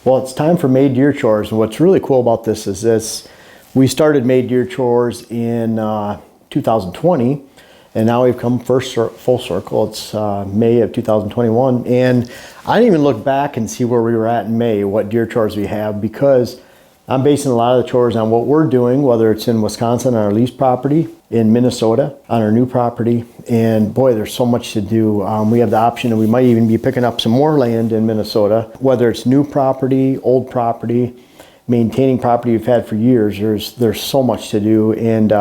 Well, it's time for May Deer Chores, and what's really cool about this is we started May Deer Chores in 2020, and now we've come full circle. It's May of 2021, and I didn't even look back and see where we were at in May, what deer chores we have, because I'm basing a lot of the chores on what we're doing, whether it's in Wisconsin on our lease property, in Minnesota on our new property, and boy, there's so much to do. We have the option, and we might even be picking up some more land in Minnesota, whether it's new property, old property, maintaining property you've had for years. There's so much to do, and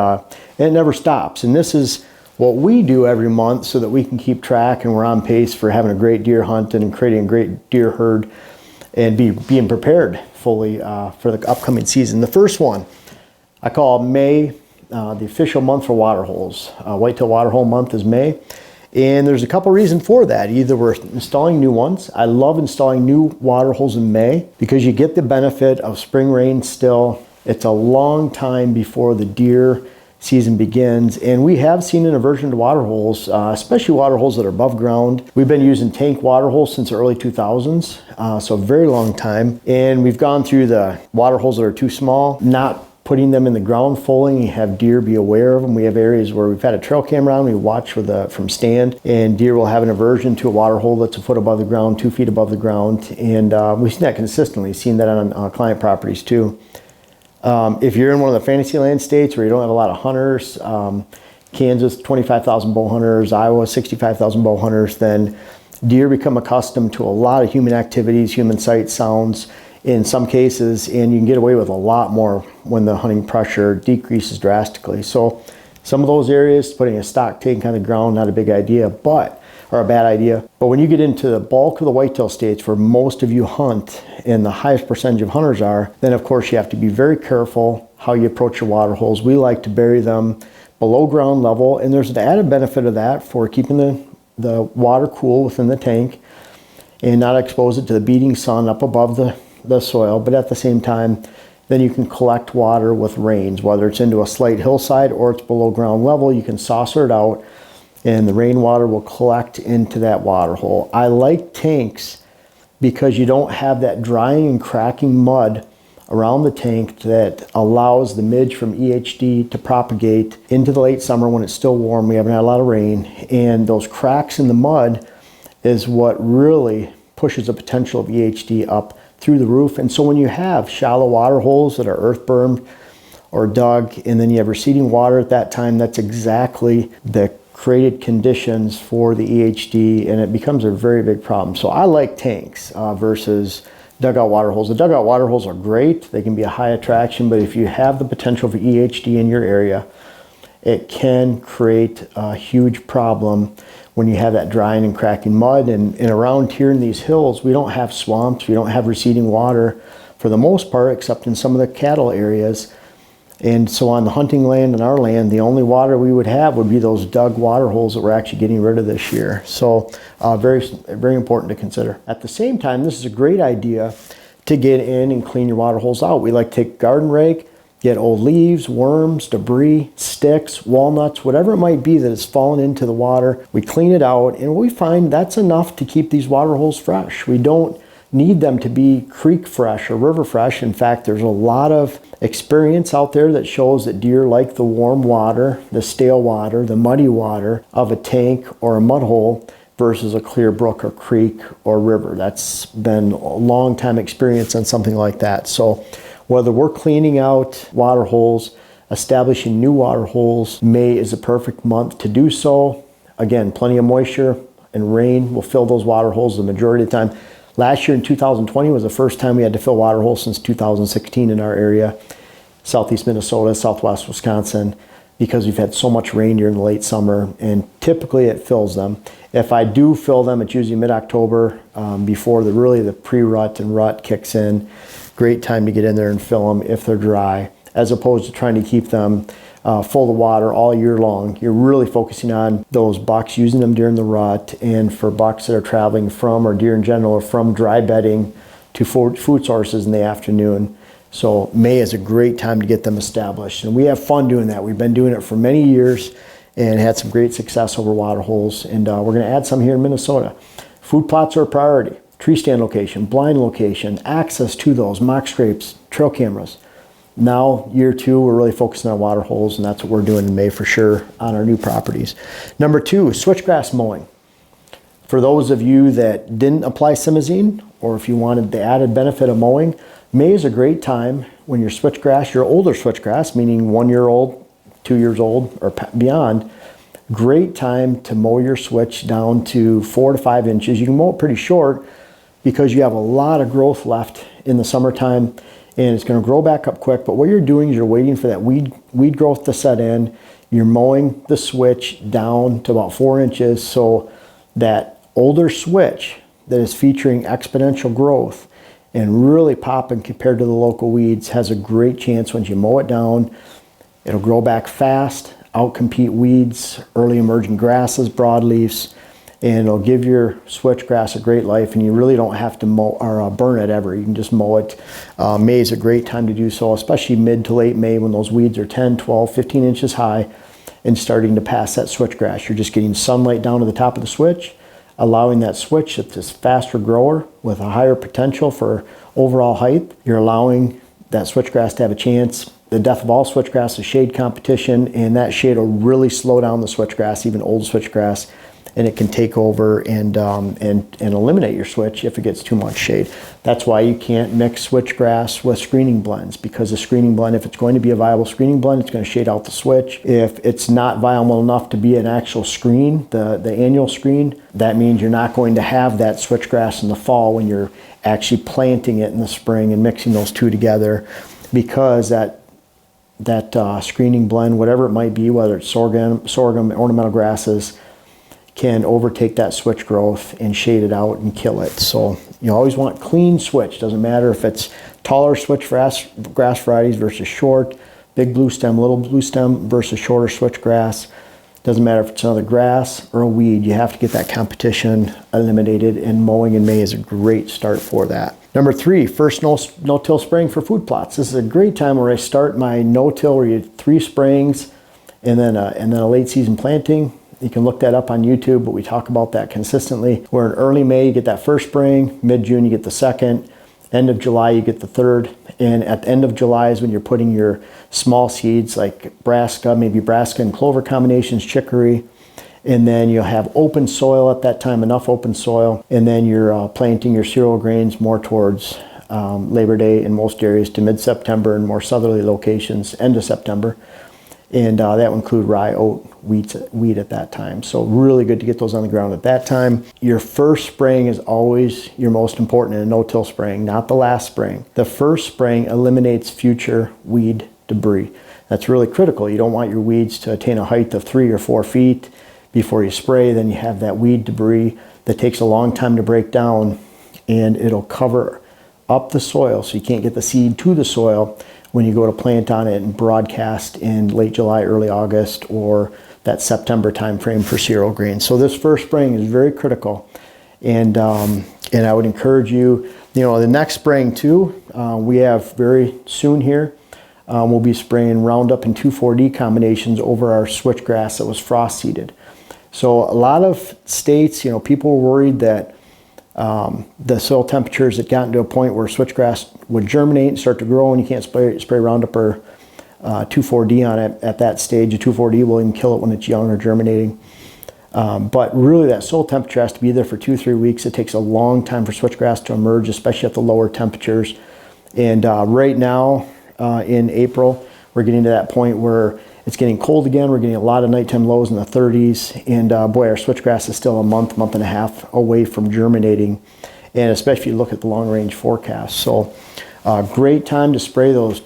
it never stops. And this is what we do every month so that we can keep track, and we're on pace for having a great deer hunt and creating a great deer herd and being prepared fully for the upcoming season. The first one I call May, the official month for Waterholes. Whitetail Waterhole month is May, and there's a couple reasons for that. Either we're installing new ones. I love installing new Waterholes in May because you get the benefit of spring rain still. It's a long time before the deer season begins, and we have seen an aversion to waterholes, especially waterholes that are above ground. We've been using tank waterholes since the early 2000s, so a very long time, and we've gone through the waterholes that are too small, not putting them in the ground fully, and have deer be aware of them. We have areas where we've had a trail camera on, we watch from stand, and deer will have an aversion to a waterhole that's a foot above the ground, 2 feet above the ground, and we've seen that consistently, seen that on client properties too. If you're in one of the Fantasyland states where you don't have a lot of hunters, Kansas, 25,000 bow hunters, Iowa, 65,000 bow hunters, then deer become accustomed to a lot of human activities, human sights, sounds in some cases, and you can get away with a lot more when the hunting pressure decreases drastically. So some of those areas, putting a stock tank on the ground, not a big idea, or a bad idea. But when you get into the bulk of the whitetail states where most of you hunt and the highest percentage of hunters are, then of course you have to be very careful how you approach your water holes. We like to bury them below ground level, and there's an added benefit of that for keeping the water cool within the tank and not expose it to the beating sun up above the soil. But at the same time, then you can collect water with rains, whether it's into a slight hillside or it's below ground level. You can saucer it out, and the rainwater will collect into that water hole. I like tanks because you don't have that drying and cracking mud around the tank that allows the midge from EHD to propagate into the late summer when it's still warm. We haven't had a lot of rain, and those cracks in the mud is what really pushes the potential of EHD up through the roof. And so when you have shallow water holes that are earth bermed or dug, and then you have receding water at that time, that's exactly the created conditions for the EHD, and it becomes a very big problem. So I like tanks versus dugout water holes. The dugout water holes are great. They can be a high attraction, but if you have the potential for EHD in your area, it can create a huge problem when you have that drying and cracking mud. And around here in these hills, we don't have swamps, we don't have receding water for the most part, except in some of the cattle areas. And so on the hunting land and our land, the only water we would have would be those dug water holes that we're actually getting rid of this year. So very, very important to consider. At the same time, this is a great idea to get in and clean your water holes out. We like to take a garden rake, get old leaves, worms, debris, sticks, walnuts, whatever it might be that has fallen into the water. We clean it out, and we find that's enough to keep these water holes fresh. We don't need them to be creek fresh or river fresh. In fact, there's a lot of experience out there that shows that deer like the warm water, the stale water, the muddy water of a tank or a mud hole versus a clear brook or creek or river. That's been a long time experience on something like that. So whether we're cleaning out water holes, establishing new water holes, May is a perfect month to do so. Again, plenty of moisture and rain will fill those water holes the majority of the time. Last year in 2020 was the first time we had to fill water holes since 2016 in our area, southeast Minnesota, southwest Wisconsin, because we've had so much rain during the late summer, and typically it fills them. If I do fill them, it's usually mid-October before the pre-rut and rut kicks in. Great time to get in there and fill them if they're dry, as opposed to trying to keep them full of water all year long. You're really focusing on those bucks, using them during the rut, and for bucks that are traveling from, or deer in general, or from dry bedding to food sources in the afternoon. So May is a great time to get them established, and we have fun doing that. We've been doing it for many years and had some great success over water holes, and we're going to add some here in Minnesota. Food plots are a priority. tree stand location, blind location, access to those, mock scrapes, trail cameras. Now, year 2, we're really focusing on water holes, and that's what we're doing in May for sure on our new properties. Number 2, switchgrass mowing. For those of you that didn't apply simazine, or if you wanted the added benefit of mowing, May is a great time when your switchgrass, your older switchgrass, meaning 1 year old, 2 years old, or beyond, great time to mow your switch down to 4 to 5 inches. You can mow it pretty short because you have a lot of growth left in the summertime, and it's going to grow back up quick. But what you're doing is you're waiting for that weed growth to set in. You're mowing the switch down to about 4 inches, so that older switch that is featuring exponential growth and really popping compared to the local weeds has a great chance once you mow it down. It'll grow back fast, outcompete weeds, early emerging grasses, broadleafs, and it'll give your switchgrass a great life, and you really don't have to mow or burn it ever. You can just mow it. May is a great time to do so, especially mid to late May when those weeds are 10, 12, 15 inches high and starting to pass that switchgrass. You're just getting sunlight down to the top of the switch, allowing that switch that's this faster grower with a higher potential for overall height. You're allowing that switchgrass to have a chance. The death of all switchgrass is shade competition, and that shade will really slow down the switchgrass, even old switchgrass, and it can take over and eliminate your switch if it gets too much shade. That's why you can't mix switchgrass with screening blends, because the screening blend, if it's going to be a viable screening blend, it's going to shade out the switch. If it's not viable enough to be an actual screen, the annual screen, that means you're not going to have that switchgrass in the fall when you're actually planting it in the spring and mixing those two together, because that screening blend, whatever it might be, whether it's sorghum, ornamental grasses, can overtake that switch growth and shade it out and kill it. So you always want clean switch. Doesn't matter if it's taller switch grass varieties versus short, big blue stem, little blue stem versus shorter switch grass. Doesn't matter if it's another grass or a weed. You have to get that competition eliminated, and mowing in May is a great start for that. Number 3, first no-till spraying for food plots. This is a great time where I start my no-till, where you have 3 sprayings and then a late season planting. You can look that up on YouTube, but we talk about that consistently. Where in early May, you get that first spraying, mid-June, you get the second, end of July, you get the third, and at the end of July is when you're putting your small seeds like brassica, maybe brassica and clover combinations, chicory, and then you'll have open soil at that time, enough open soil, and then you're planting your cereal grains more towards Labor Day in most areas to mid-September, and more southerly locations, end of September. And that will include rye, oat, wheat at that time. So really good to get those on the ground at that time. Your first spraying is always your most important in a no-till spraying, not the last spraying. The first spraying eliminates future weed debris. That's really critical. You don't want your weeds to attain a height of 3 or 4 feet before you spray. Then you have that weed debris that takes a long time to break down, and it'll cover up the soil so you can't get the seed to the soil when you go to plant on it and broadcast in late July, early August, or that September time frame for cereal grains. So this first spraying is very critical, and I would encourage you, the next spraying too, we have very soon here, we'll be spraying Roundup and 2,4-D combinations over our switchgrass that was frost seeded. So a lot of states, people were worried that the soil temperatures had gotten to a point where switchgrass would germinate and start to grow, and you can't spray Roundup or 2,4-D on it at that stage. The 2,4-D will even kill it when it's young or germinating. But really that soil temperature has to be there for 2-3 weeks. It takes a long time for switchgrass to emerge, especially at the lower temperatures. And right now in April, we're getting to that point where it's getting cold again. We're getting a lot of nighttime lows in the 30s. And boy, our switchgrass is still a month and a half away from germinating. And especially if you look at the long range forecast. So great time to spray those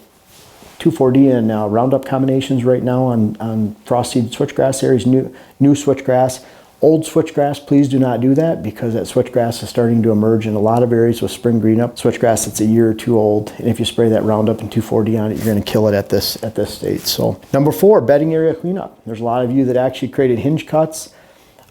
2,4-D and Roundup combinations right now on frost seeded switchgrass areas, new switchgrass. Old switchgrass, please do not do that, because that switchgrass is starting to emerge in a lot of areas with spring green up. Switchgrass that's a year or 2 old, and if you spray that Roundup and 2,4-D on it, you're going to kill it at this stage. So number 4, bedding area cleanup. There's a lot of you that actually created hinge cuts,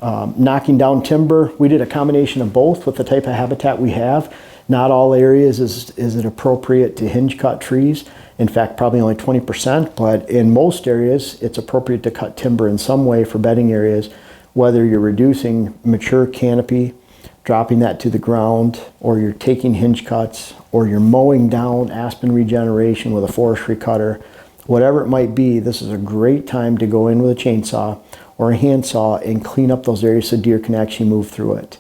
knocking down timber. We did a combination of both with the type of habitat we have. Not all areas is it appropriate to hinge cut trees. In fact, probably only 20%, but in most areas, it's appropriate to cut timber in some way for bedding areas, whether you're reducing mature canopy dropping that to the ground, or you're taking hinge cuts, or you're mowing down aspen regeneration with a forestry cutter, whatever it might be, this is a great time to go in with a chainsaw or a handsaw and clean up those areas so deer can actually move through it.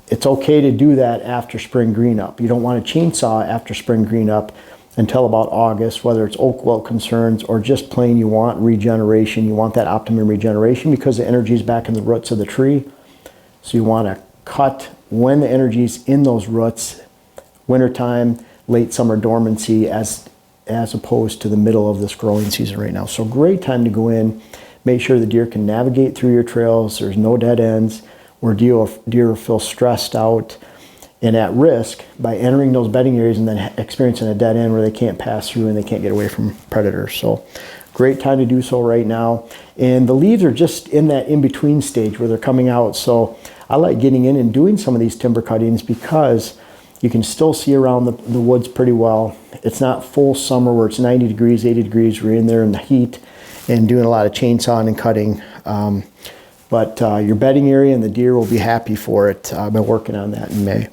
It's okay to do that after spring green up. You don't want to chainsaw after spring green up until about August, whether it's oak wilt concerns or just plain you want regeneration. You want that optimum regeneration because the energy is back in the roots of the tree. So you want to cut when the energy is in those roots, wintertime, late summer dormancy, as opposed to the middle of this growing season right now. So great time to go in, make sure the deer can navigate through your trails. There's no dead ends where deer feel stressed out and at risk by entering those bedding areas and then experiencing a dead end where they can't pass through and they can't get away from predators. So great time to do so right now. And the leaves are just in that in-between stage where they're coming out. So I like getting in and doing some of these timber cuttings because you can still see around the woods pretty well. It's not full summer where it's 90 degrees, 80 degrees. We're in there in the heat and doing a lot of chainsawing and cutting. But your bedding area and the deer will be happy for it. I've been working on that in May.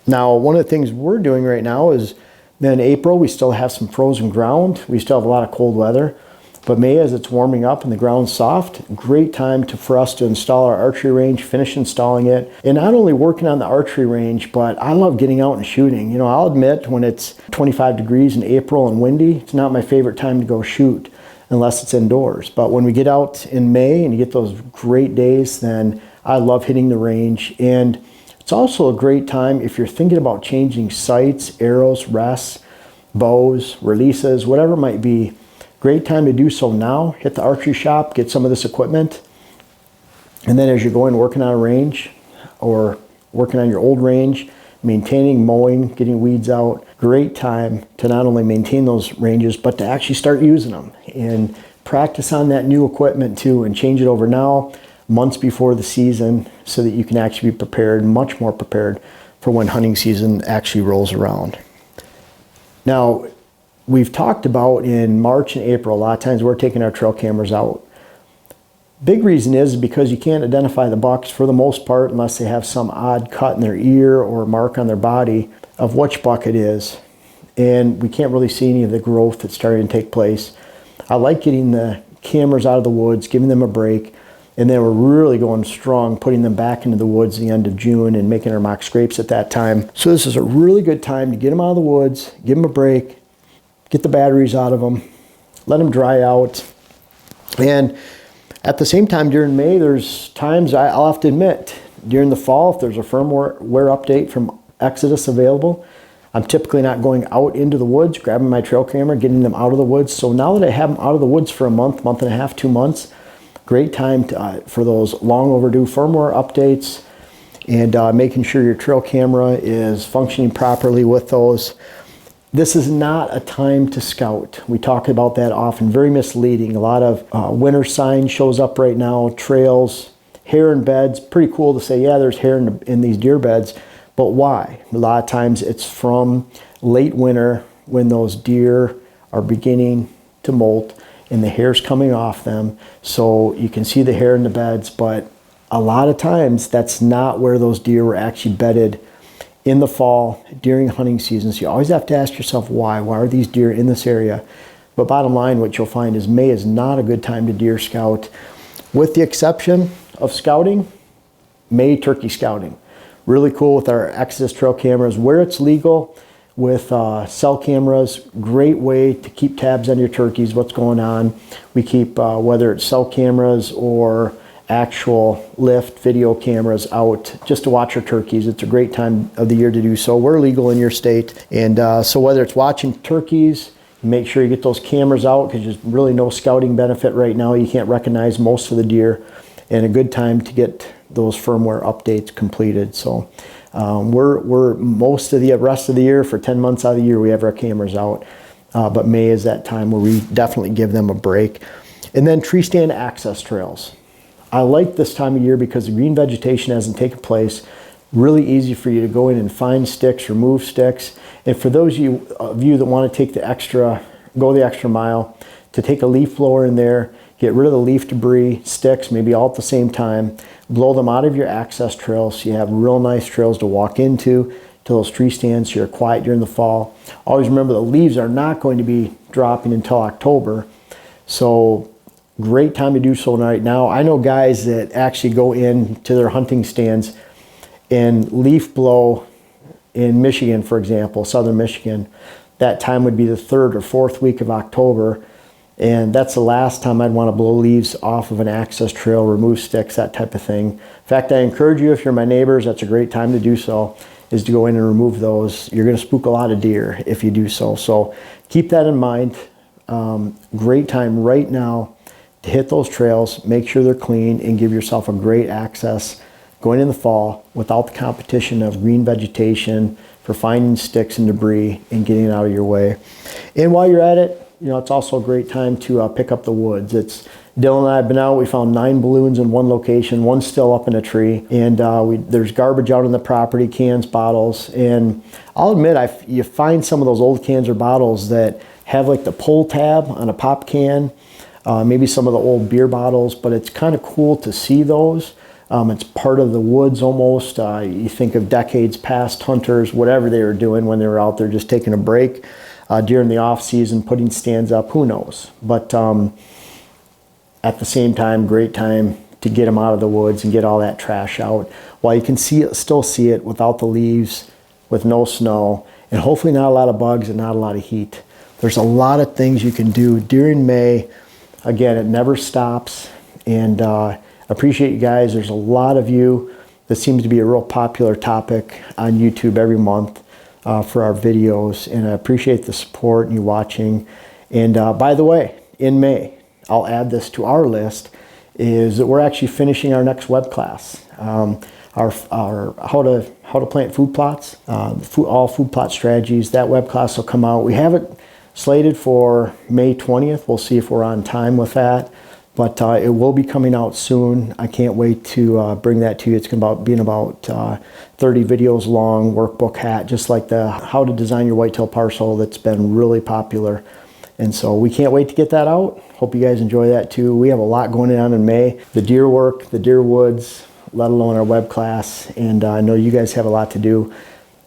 Now, one of the things we're doing right now is then April, we still have some frozen ground. We still have a lot of cold weather. But May, as it's warming up and the ground's soft, great time for us to install our archery range, finish installing it. And not only working on the archery range, but I love getting out and shooting. You know, I'll admit when it's 25 degrees in April and windy, it's not my favorite time to go shoot unless it's indoors. But when we get out in May and you get those great days, then I love hitting the range. And it's also a great time if you're thinking about changing sights, arrows, rests, bows, releases, whatever it might be. Great time to do so now. Hit the archery shop, get some of this equipment. And then as you're going working on a range or working on your old range, maintaining, mowing, getting weeds out, great time to not only maintain those ranges, but to actually start using them and practice on that new equipment too and change it over now, months before the season, so that you can actually be prepared, much more prepared for when hunting season actually rolls around. Now, we've talked about in March and April, a lot of times we're taking our trail cameras out. Big reason is because you can't identify the bucks for the most part unless they have some odd cut in their ear or mark on their body of which buck it is. And we can't really see any of the growth that's starting to take place. I like getting the cameras out of the woods, giving them a break, and then we're really going strong, putting them back into the woods at the end of June and making our mock scrapes at that time. So this is a really good time to get them out of the woods, give them a break, get the batteries out of them, let them dry out. And at the same time, during May, there's times I'll have to admit, during the fall, if there's a firmware update from Exodus available, I'm typically not going out into the woods, grabbing my trail camera, getting them out of the woods. So now that I have them out of the woods for a month, month and a half, 2 months, great time for those long overdue firmware updates and making sure your trail camera is functioning properly with those. This is not a time to scout. We talk about that often, very misleading. A lot of winter sign shows up right now, trails, hair in beds. Pretty cool to say, yeah, there's hair in these deer beds, but why? A lot of times it's from late winter when those deer are beginning to molt and the hair's coming off them. So you can see the hair in the beds, but a lot of times that's not where those deer were actually bedded in the fall during hunting season. So you always have to ask yourself why. Why are these deer in this area? But bottom line, what you'll find is May is not a good time to deer scout, with the exception of scouting, May turkey scouting. Really cool with our Exodus trail cameras where it's legal, with cell cameras. Great way to keep tabs on your turkeys, what's going on. We keep, whether it's cell cameras or actual lift video cameras out just to watch our turkeys. It's a great time of the year to do so. We're legal in your state. And so whether it's watching turkeys, make sure you get those cameras out because there's really no scouting benefit right now. You can't recognize most of the deer, and a good time to get those firmware updates completed. So we're most of the rest of the year, for 10 months out of the year, we have our cameras out. But May is that time where we definitely give them a break. And then tree stand access trails. I like this time of year because the green vegetation hasn't taken place. Really easy for you to go in and find sticks, remove sticks. And for those of you that want to take go the extra mile, to take a leaf blower in there, Get rid of the leaf debris, sticks, maybe all at the same time. Blow them out of your access trails so you have real nice trails to walk into, to those tree stands so you're quiet during the fall. Always remember the leaves are not going to be dropping until October. So great time to do so right now. I know guys that actually go into their hunting stands and leaf blow in Michigan, for example, southern Michigan. That time would be the 3rd or 4th week of October. And that's the last time I'd want to blow leaves off of an access trail, remove sticks, that type of thing. In fact, I encourage you, if you're my neighbors, that's a great time to do so, is to go in and remove those. You're going to spook a lot of deer if you do so. So keep that in mind. Great time right now to hit those trails, make sure they're clean, and give yourself a great access going in the fall without the competition of green vegetation for finding sticks and debris and getting it out of your way. And while you're at it, you know, it's also a great time to pick up the woods. Dylan and I have been out. We found 9 balloons in one location. One's still up in a tree. And there's garbage out on the property, cans, bottles. And I'll admit, you find some of those old cans or bottles that have like the pull tab on a pop can, maybe some of the old beer bottles, but it's kind of cool to see those. It's part of the woods almost. You think of decades past hunters, whatever they were doing when they were out there just taking a break. During the off season, putting stands up, who knows? But at the same time, great time to get them out of the woods and get all that trash out. While you can still see it without the leaves, with no snow, and hopefully not a lot of bugs and not a lot of heat. There's a lot of things you can do during May. Again, it never stops. And appreciate you guys. There's a lot of you. This seems to be a real popular topic on YouTube every month. For our videos, and I appreciate the support and you watching. And by the way, in May, I'll add this to our list, is that we're actually finishing our next web class, our how to plant food plots, all food plot strategies. That web class will come out. We have it slated for May 20th. We'll see if we're on time with that. But it will be coming out soon. I can't wait to bring that to you. It's going to be about 30 videos long, workbook hat, just like the how to design your whitetail parcel that's been really popular. And so we can't wait to get that out. Hope you guys enjoy that too. We have a lot going on in May. The deer work, the deer woods, let alone our web class. And I know you guys have a lot to do.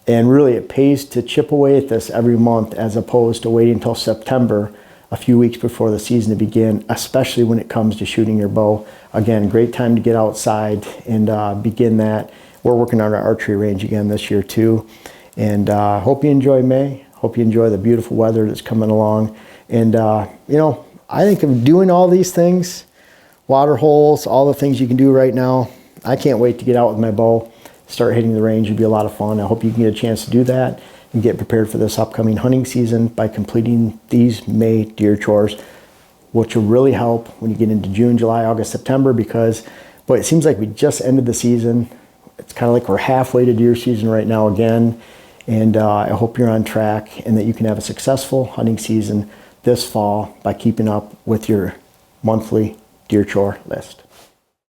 And really it pays to chip away at this every month as opposed to waiting until September, a few weeks before the season to begin, especially when it comes to shooting your bow. Again, great time to get outside and begin that. We're working on our archery range again this year too. And hope you enjoy May. Hope you enjoy the beautiful weather that's coming along. And you know, I think of doing all these things, water holes, all the things you can do right now. I can't wait to get out with my bow, start hitting the range. It'll be a lot of fun. I hope you can get a chance to do that and get prepared for this upcoming hunting season by completing these May deer chores, which will really help when you get into June, July, August, September, because boy, it seems like we just ended the season. It's kind of like we're halfway to deer season right now again. And I hope you're on track and that you can have a successful hunting season this fall by keeping up with your monthly deer chore list.